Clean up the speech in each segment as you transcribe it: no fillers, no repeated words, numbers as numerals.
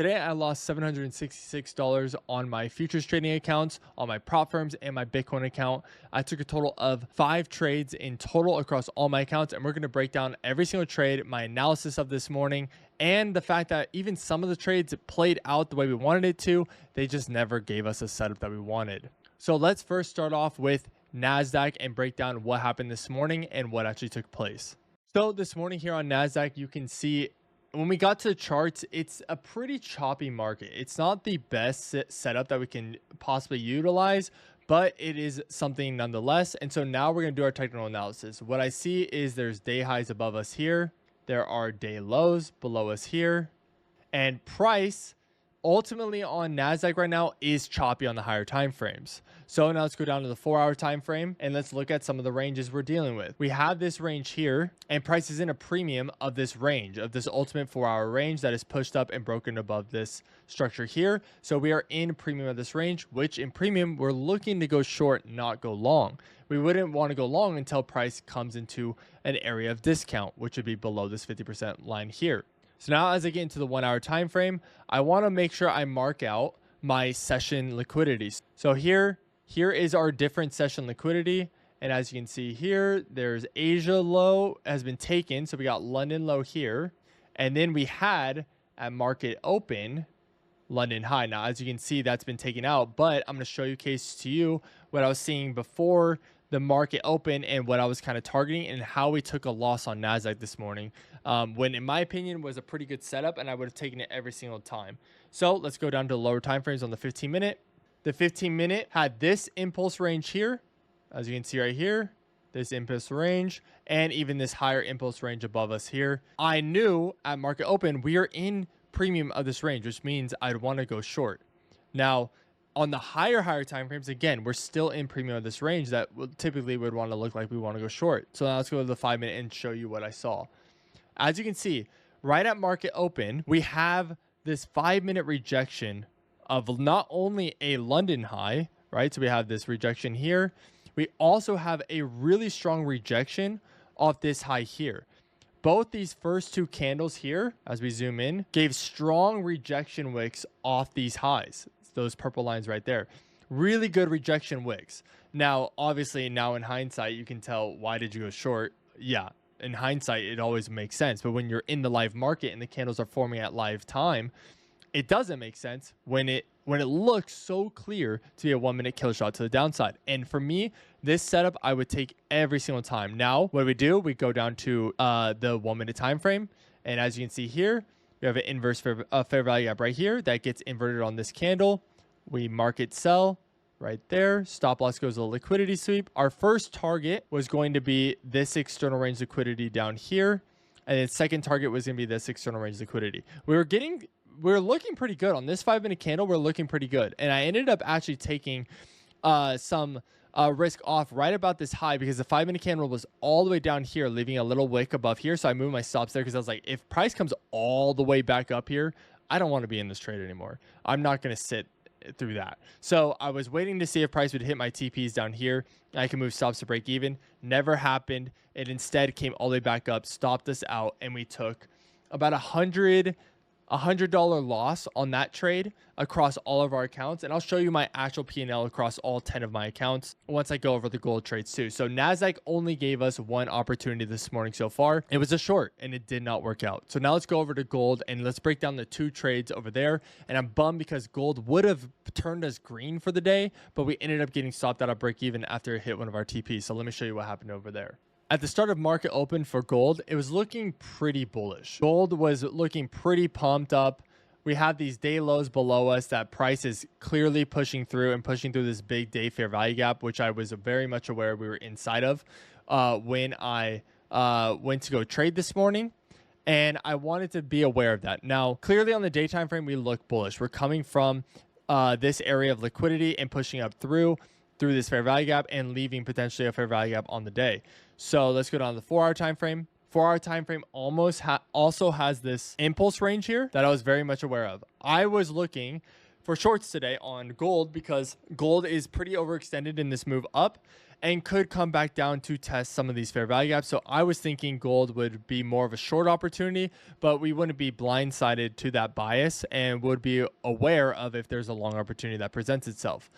today I lost $766 on my futures trading accounts, on my prop firms, and my Bitcoin account. I took a total of 5 trades in total across all my accounts, and we're going to break down every single trade, my analysis of this morning, and the fact that even some of the trades played out the way we wanted it to. They just never gave us a setup that we wanted. So let's first start off with Nasdaq and break down what happened this morning and what actually took place. So this morning here on Nasdaq, you can see when we got to the charts, it's a pretty choppy market. It's not the best setup that we can possibly utilize, but it is something nonetheless. And so now we're going to do our technical analysis. What I see is there's day highs above us here. There are day lows below us here. And price ultimately on Nasdaq right now is choppy on the higher time frames. So now let's go down to the 4-hour time frame and let's look at some of the ranges we're dealing with. We have this range here, and price is in a premium of this range, of this ultimate 4-hour range that is pushed up and broken above this structure here. So we are in premium of this range, which in premium we're looking to go short, not go long. We wouldn't want to go long until price comes into an area of discount, which would be below this 50% line here. So now as I get into the 1-hour time frame, I want to make sure I mark out my session liquidities. So here is our different session liquidity. And as you can see here, there's Asia low has been taken. So we got London low here. And then we had at market open, London high. Now, as you can see, that's been taken out. But I'm going to show you case to you what I was seeing before the market open and what I was kind of targeting and how we took a loss on Nasdaq this morning, when in my opinion was a pretty good setup and I would have taken it every single time. So let's go down to lower time frames on the 15-minute. The 15-minute had this impulse range here, as you can see right here, this impulse range, and even this higher impulse range above us here. I knew at market open we are in premium of this range, which means I'd want to go short. Now, on the higher time frames, again, we're still in premium of this range that typically would want to look like we want to go short. So now let's go to the 5-minute and show you what I saw. As you can see, right at market open, we have this 5-minute rejection of not only a London high, right? So we have this rejection here. We also have a really strong rejection off this high here. Both these first 2 candles here, as we zoom in, gave strong rejection wicks off these highs. Those purple lines right there. Really good rejection wicks. Now, obviously, now in hindsight, you can tell why did you go short? Yeah, in hindsight, it always makes sense. But when you're in the live market and the candles are forming at live time, it doesn't make sense when it looks so clear to be a 1-minute kill shot to the downside. And for me, this setup I would take every single time. Now, what do? We go down to the 1-minute time frame, and as you can see here, we have an inverse fair value gap right here that gets inverted on this candle. We market sell right there. Stop loss goes to the liquidity sweep. Our first target was going to be this external range liquidity down here. And then second target was going to be this external range liquidity. We're looking pretty good on this 5-minute candle. We're looking pretty good. And I ended up actually taking some risk off right about this high because the 5-minute candle was all the way down here, leaving a little wick above here. So I moved my stops there because I was like, if price comes all the way back up here, I don't want to be in this trade anymore. I'm not going to sit through that. So I was waiting to see if price would hit my TPs down here. I can move stops to break even. Never happened. It instead came all the way back up, stopped us out, and we took about $100 loss on that trade across all of our accounts. And I'll show you my actual P&L across all 10 of my accounts once I go over the gold trades too. So Nasdaq only gave us one opportunity this morning so far. It was a short and it did not work out. So now let's go over to gold and let's break down the 2 trades over there. And I'm bummed because gold would have turned us green for the day, but we ended up getting stopped out of break even after it hit one of our TPs. So let me show you what happened over there. At the start of market open for gold, it was looking pretty bullish. Gold was looking pretty pumped up. We have these day lows below us that price is clearly pushing through this big day fair value gap, which I was very much aware we were inside of when I went to go trade this morning. And I wanted to be aware of that. Now, clearly on the daytime frame, we look bullish. We're coming from this area of liquidity and pushing up through this fair value gap and leaving potentially a fair value gap on the day. So let's go down to the 4-hour time frame. 4-hour time frame also has this impulse range here that I was very much aware of. I was looking for shorts today on gold because gold is pretty overextended in this move up. and could come back down to test some of these fair value gaps. So I was thinking gold would be more of a short opportunity, but we wouldn't be blindsided to that bias and would be aware of if there's a long opportunity that presents itself.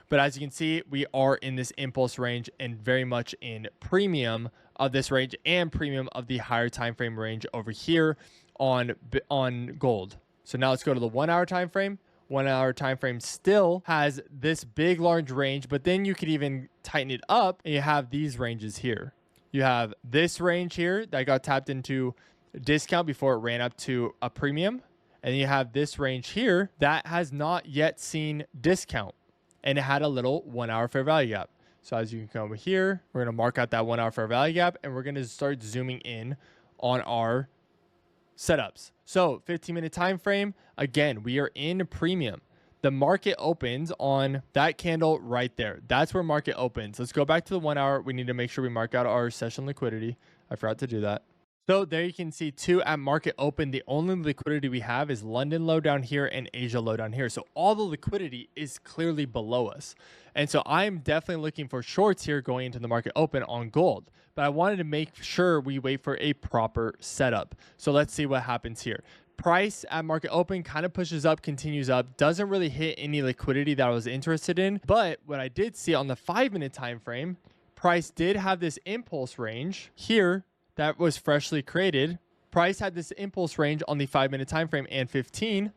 But as you can see, we are in this impulse range and very much in premium of this range and premium of the higher time frame range over here on gold. So now let's go to the 1 hour time frame. 1 hour time frame still has this big large range, but then you could even tighten it up and you have these ranges here. You have this range here that got tapped into discount before it ran up to a premium, and you have this range here that has not yet seen discount, and it had a little 1 hour fair value gap. So as you can come over here, we're going to mark out that 1 hour fair value gap, and we're going to start zooming in on our setups. So 15-minute time frame, again, we are in premium. The market opens on that candle right there. That's where market opens. Let's go back to the 1 hour. We need to make sure we mark out our session liquidity. I forgot to do that. So there you can see too, at market open, the only liquidity we have is London low down here and Asia low down here. So all the liquidity is clearly below us. And so I'm definitely looking for shorts here going into the market open on gold. But I wanted to make sure we wait for a proper setup. So let's see what happens here. Price at market open kind of pushes up, continues up, doesn't really hit any liquidity that I was interested in. But what I did see on the 5-minute time frame, price did have this impulse range here that was freshly created. Price had this impulse range on the 5-minute time frame and 15,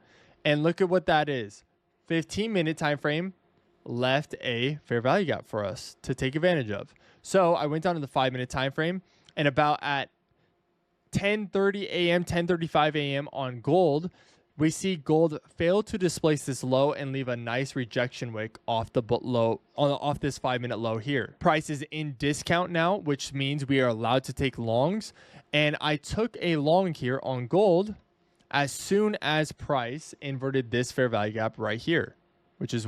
and look at what that is. 15-minute time frame left a fair value gap for us to take advantage of. So I went down to the 5-minute time frame, and about at 10:30 a.m., 10:35 a.m. on gold, we see gold fail to displace this low and leave a nice rejection wick off the low, off this 5-minute low here. Price is in discount now, which means we are allowed to take longs. And I took a long here on gold as soon as price inverted this fair value gap right here, which is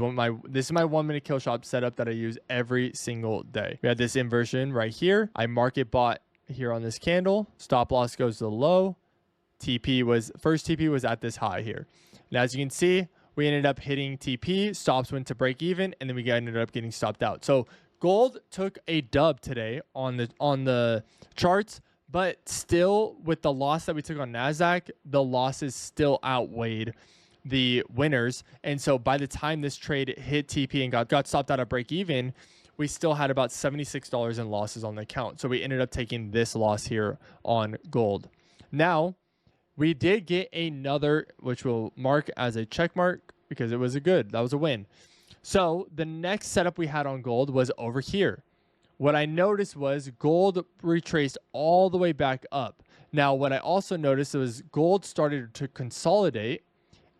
this is my 1-minute kill shop setup that I use every single day. We had this inversion right here. I market bought here on this candle. Stop loss goes to the low. First TP was at this high here. And as you can see, we ended up hitting TP, stops went to break even, and then we ended up getting stopped out. So gold took a dub today on the charts, but still with the loss that we took on Nasdaq, the losses still outweighed the winners. And so by the time this trade hit TP and got stopped out at break even, we still had about $76 in losses on the account. So we ended up taking this loss here on gold. Now, we did get another, which we'll mark as a check mark because it was that was a win. So the next setup we had on gold was over here. What I noticed was gold retraced all the way back up. Now, what I also noticed was gold started to consolidate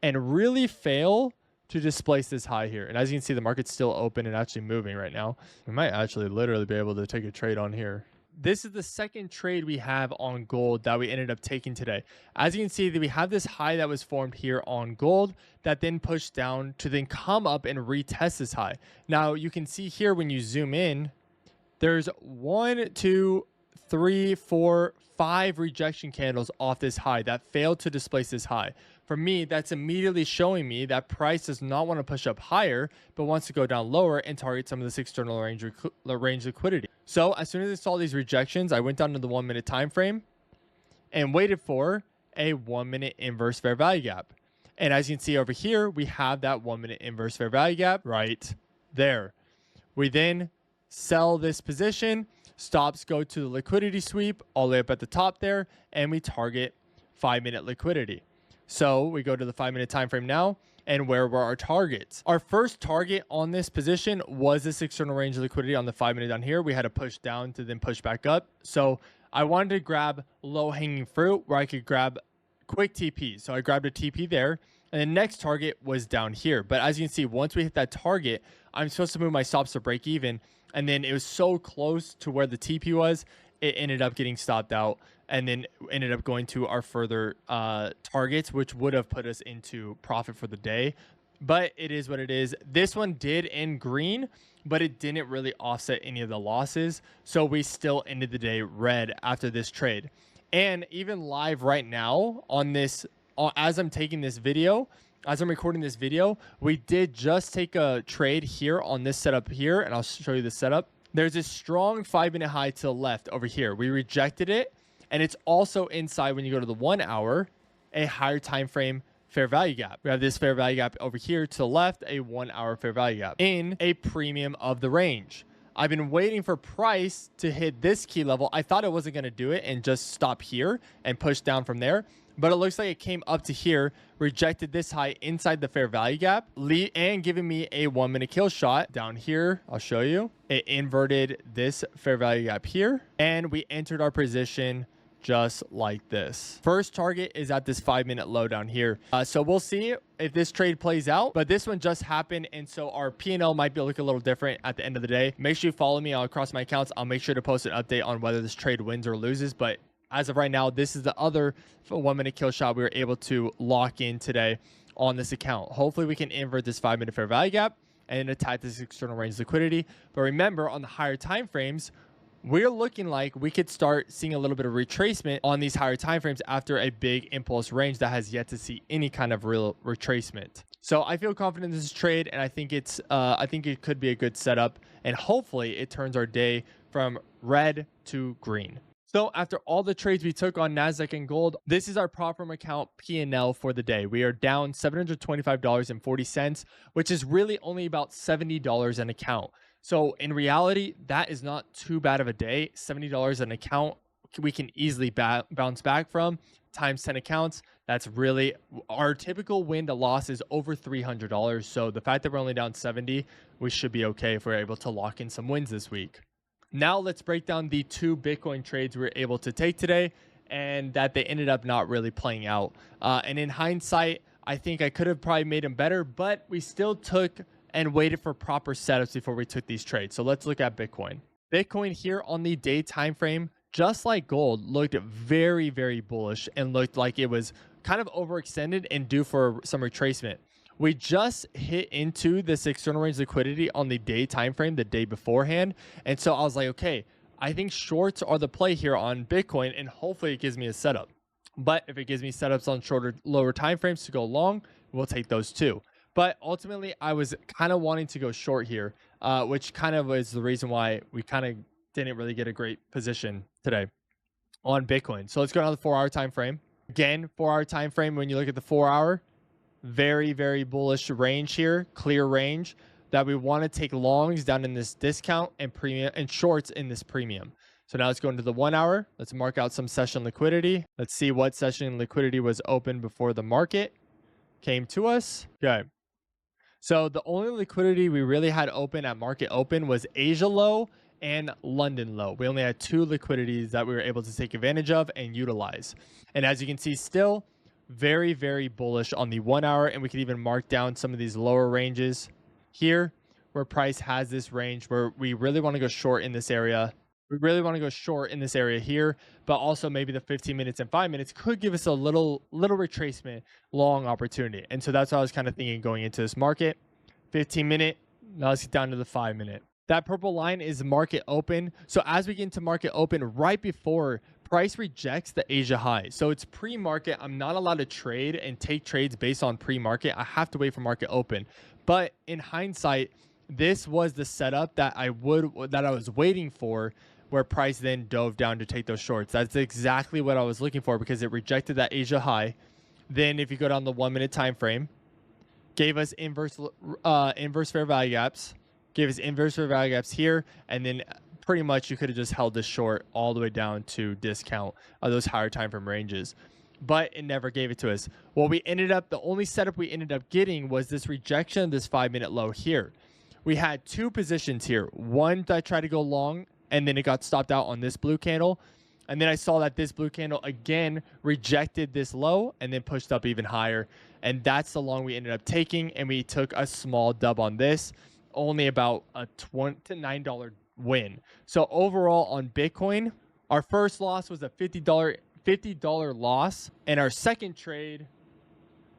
and really fail to displace this high here. And as you can see, the market's still open and actually moving right now. We might actually literally be able to take a trade on here. This is the second trade we have on gold that we ended up taking today. As you can see, we have this high that was formed here on gold that then pushed down to then come up and retest this high. Now you can see here when you zoom in, there's 1, 2, 3, 4, 5 rejection candles off this high that failed to displace this high. For me, that's immediately showing me that price does not want to push up higher, but wants to go down lower and target some of this external range liquidity. So as soon as I saw these rejections, I went down to the 1-minute time frame and waited for a 1-minute inverse fair value gap. And as you can see over here, we have that 1-minute inverse fair value gap right there. We then sell this position. Stops go to the liquidity sweep all the way up at the top there, and we target 5-minute liquidity. So we go to the 5-minute time frame now, and where were our targets? Our first target on this position was this external range of liquidity on the 5-minute down here. We had to push down to then push back up. So I wanted to grab low-hanging fruit where I could grab quick TP. So I grabbed a TP there, and the next target was down here. But as you can see, once we hit that target, I'm supposed to move my stops to break even, and then it was so close to where the TP was, it ended up getting stopped out and then ended up going to our further targets, which would have put us into profit for the day. But it is what it is. This one did end green, but it didn't really offset any of the losses. So we still ended the day red after this trade. And even live right now on this, as I'm taking this video, as I'm recording this video, we did just take a trade here on this setup here, and I'll show you the setup. there's this strong 5-minute high to the left over here. We rejected it, and it's also inside when you go to the 1 hour, a higher time frame fair value gap. We have this fair value gap over here to the left, a 1 hour fair value gap in a premium of the range. I've been waiting for price to hit this key level. I thought it wasn't going to do it and just stop here and push down from there. But it looks like it came up to here, rejected this high inside the fair value gap, and giving me a 1-minute kill shot down here. I'll show you. It inverted this fair value gap here, and we entered our position just like this. First target is at this 5-minute low down here. So we'll see if this trade plays out, but this one just happened. And so our P&L might be looking a little different at the end of the day. Make sure you follow me across my accounts. I'll make sure to post an update on whether this trade wins or loses. But as of right now, this is the other 1-minute kill shot we were able to lock in today on this account. Hopefully we can invert this 5-minute fair value gap and attack this external range liquidity. But remember, on the higher time frames, we're looking like we could start seeing a little bit of retracement on these higher time frames after a big impulse range that has yet to see any kind of real retracement. So I feel confident in this trade, and I think it could be a good setup, and hopefully it turns our day from red to green. So after all the trades we took on Nasdaq and gold, this is our prop firm account P&L for the day. We are down $725.40, which is really only about $70 an account. So in reality, that is not too bad of a day. $70 an account we can easily bounce back from, times 10 accounts. That's really our typical win to loss is over $300. So the fact that we're only down 70, we should be okay if we're able to lock in some wins this week. Now let's break down the 2 Bitcoin trades we were able to take today and that they ended up not really playing out. And in hindsight, I think I could have probably made them better, but we still took and waited for proper setups before we took these trades. So let's look at Bitcoin. Bitcoin here on the day time frame, just like gold, looked very, very bullish and looked like it was kind of overextended and due for some retracement. We just hit into this external range liquidity on the day time frame the day beforehand. And so I was like, okay, I think shorts are the play here on Bitcoin, and hopefully it gives me a setup. But if it gives me setups on lower time frames to go long, we'll take those too. But ultimately, I was kind of wanting to go short here, which kind of was the reason why we kind of didn't really get a great position today on Bitcoin. So let's go down to the 4-hour time frame. Again, 4-hour time frame, when you look at the 4-hour, very, very bullish range here, clear range that we want to take longs down in this discount and premium and shorts in this premium. So now let's go into the 1 hour. Let's mark out some session liquidity. Let's see what session liquidity was open before the market came to us. Okay. So the only liquidity we really had open at market open was Asia low and London low. We only had 2 liquidities that we were able to take advantage of and utilize. And as you can see, still very, very bullish on the 1 hour. And we could even mark down some of these lower ranges here where price has this range where we really want to go short in this area. We really want to go short in this area here, but also maybe the 15 minutes and 5 minutes could give us a little retracement long opportunity. And so that's what I was kind of thinking going into this market. 15-minute, now let's get down to the 5-minute. That purple line is market open. So as we get into market open, right before price rejects the Asia high. So it's pre-market. I'm not allowed to trade and take trades based on pre-market. I have to wait for market open. But in hindsight, this was the setup that I was waiting for, where price then dove down to take those shorts. That's exactly what I was looking for because it rejected that Asia high. Then if you go down the 1 minute time frame, gave us inverse fair value gaps, gave us inverse fair value gaps here, and then pretty much you could have just held this short all the way down to discount of those higher time frame ranges. But it never gave it to us. The only setup we ended up getting was this rejection of this 5 minute low here. We had 2 positions here. One that tried to go long, and then it got stopped out on this blue candle. And then I saw that this blue candle again rejected this low and then pushed up even higher. And that's the long we ended up taking. And we took a small dub on this, only about a $20 to $9 win. So overall on Bitcoin, our first loss was a $50 loss. And our second trade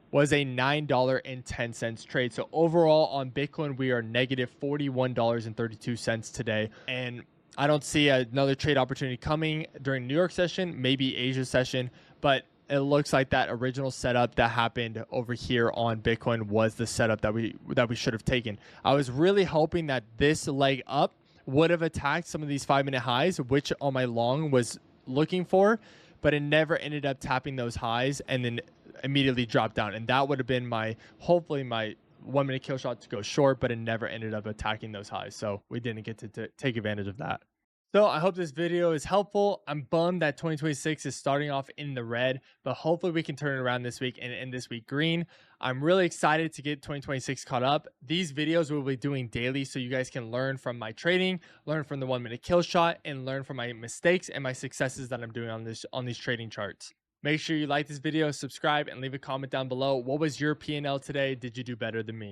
was a $9.10 trade. So overall on Bitcoin, we are negative $41.32 today. And I don't see another trade opportunity coming during New York session, maybe Asia session, but it looks like that original setup that happened over here on Bitcoin was the setup that we should have taken. I was really hoping that this leg up would have attacked some of these 5-minute highs, which on my long was looking for, but it never ended up tapping those highs and then immediately dropped down. And that would have been hopefully my 1-minute kill shot to go short, but it never ended up attacking those highs. So we didn't get to take advantage of that. So I hope this video is helpful. I'm bummed that 2026 is starting off in the red, but hopefully we can turn it around this week and end this week green. I'm really excited to get 2026 caught up. These videos we'll be doing daily so you guys can learn from my trading, learn from the 1-minute kill shot, and learn from my mistakes and my successes that I'm doing on these trading charts. Make sure you like this video, subscribe, and leave a comment down below. What was your P&L today? Did you do better than me?